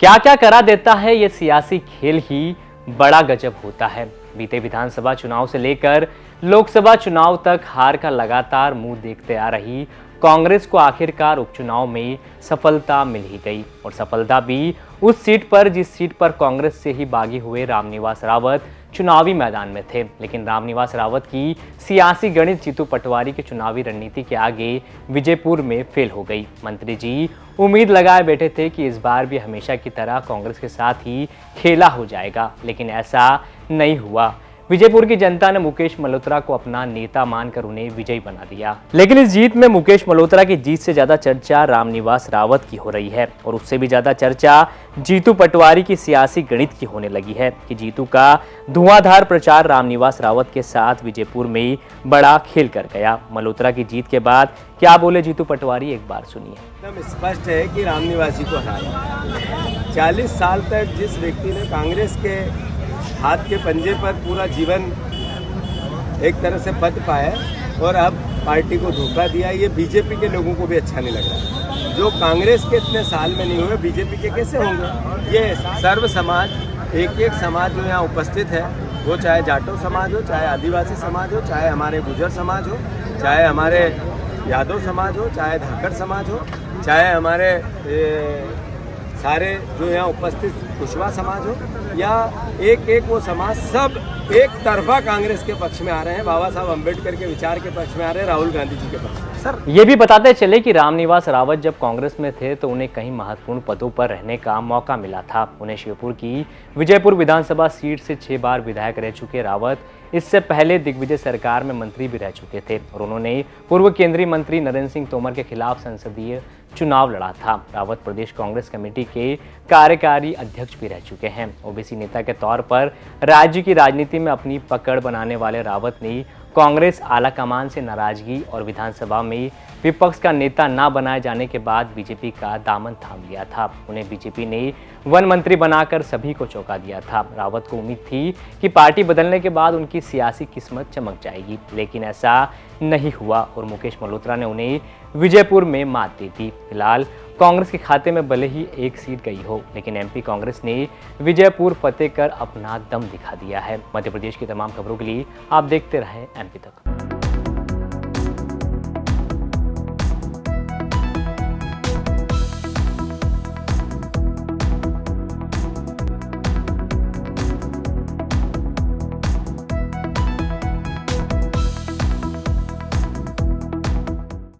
क्या क्या करा देता है ये सियासी खेल ही बड़ा गजब होता है। बीते विधानसभा चुनाव से लेकर लोकसभा चुनाव तक हार का लगातार मुंह देखते आ रही कांग्रेस को आखिरकार उपचुनाव में सफलता मिल ही गई, और सफलता भी उस सीट पर जिस सीट पर कांग्रेस से ही बागी हुए रामनिवास रावत चुनावी मैदान में थे। लेकिन रामनिवास रावत की सियासी गणित जीतू पटवारी की चुनावी रणनीति के आगे विजयपुर में फेल हो गई। मंत्री जी उम्मीद लगाए बैठे थे कि इस बार भी हमेशा की तरह कांग्रेस के साथ ही खेला हो जाएगा, लेकिन ऐसा नहीं हुआ। विजयपुर की जनता ने मुकेश मल्होत्रा को अपना नेता मानकर उन्हें विजयी बना दिया। लेकिन इस जीत में मुकेश मल्होत्रा की जीत से ज्यादा चर्चा रामनिवास रावत की हो रही है, और उससे भी ज्यादा चर्चा जीतू पटवारी की सियासी गणित की होने लगी है कि जीतू का धुआंधार प्रचार रामनिवास रावत के साथ विजयपुर में बड़ा खेल कर गया। मल्होत्रा की जीत के बाद क्या बोले जीतू पटवारी, एक बार सुनिए। एकदम स्पष्ट है कि रामनिवासी को हराया। 40 साल तक जिस व्यक्ति ने कांग्रेस के हाथ के पंजे पर पूरा जीवन एक तरह से पद पाया और अब पार्टी को धोखा दिया, ये बीजेपी के लोगों को भी अच्छा नहीं लग रहा। जो कांग्रेस के इतने साल में नहीं हुए, बीजेपी के कैसे होंगे। ये सर्व समाज, एक एक समाज जो यहाँ उपस्थित है, वो चाहे जाटो समाज हो, चाहे आदिवासी समाज हो, चाहे हमारे गुर्जर समाज हो, चाहे हमारे यादव समाज हो, चाहे धाकड़ समाज हो, चाहे हमारे सारे जो यहाँ उपस्थित कुशवाहा समाज हो, या एक एक वो समाज, सब एक तरफा कांग्रेस के पक्ष में आ रहे हैं, बाबा साहब अम्बेडकर के विचार के पक्ष में आ रहे हैं, राहुल गांधी जी के पक्ष में। सर, ये भी बताते चले कि रामनिवास रावत जब कांग्रेस में थे तो उन्हें कई महत्वपूर्ण पदों पर रहने का मौका मिला था। उन्हें शिवपुर की विजयपुर विधानसभा सीट से 6 बार विधायक रह चुके रावत इससे पहले दिग्विजय सरकार में मंत्री भी रह चुके थे, और उन्होंने पूर्व केंद्रीय मंत्री नरेंद्र सिंह तोमर के खिलाफ संसदीय चुनाव लड़ा था। रावत प्रदेश कांग्रेस कमेटी के कार्यकारी अध्यक्ष भी रह चुके हैं। ओबीसी नेता के तौर पर राज्य की राजनीति में अपनी पकड़ बनाने वाले रावत ने कांग्रेस आलाकमान से नाराजगी और विधानसभा में विपक्ष का नेता न बनाए जाने के बाद बीजेपी का दामन थाम लिया था। उन्हें बीजेपी ने वन मंत्री बनाकर सभी को चौंका दिया था। रावत को उम्मीद थी कि पार्टी बदलने के बाद उनकी सियासी किस्मत चमक जाएगी, लेकिन ऐसा नहीं हुआ और मुकेश मल्होत्रा ने उन्हें विजयपुर में मात दी थी। फिलहाल कांग्रेस के खाते में भले ही एक सीट गई हो, लेकिन एमपी कांग्रेस ने विजयपुर फतेह कर अपना दम दिखा दिया है। मध्य प्रदेश की तमाम खबरों के लिए आप देखते रहें एमपी तक।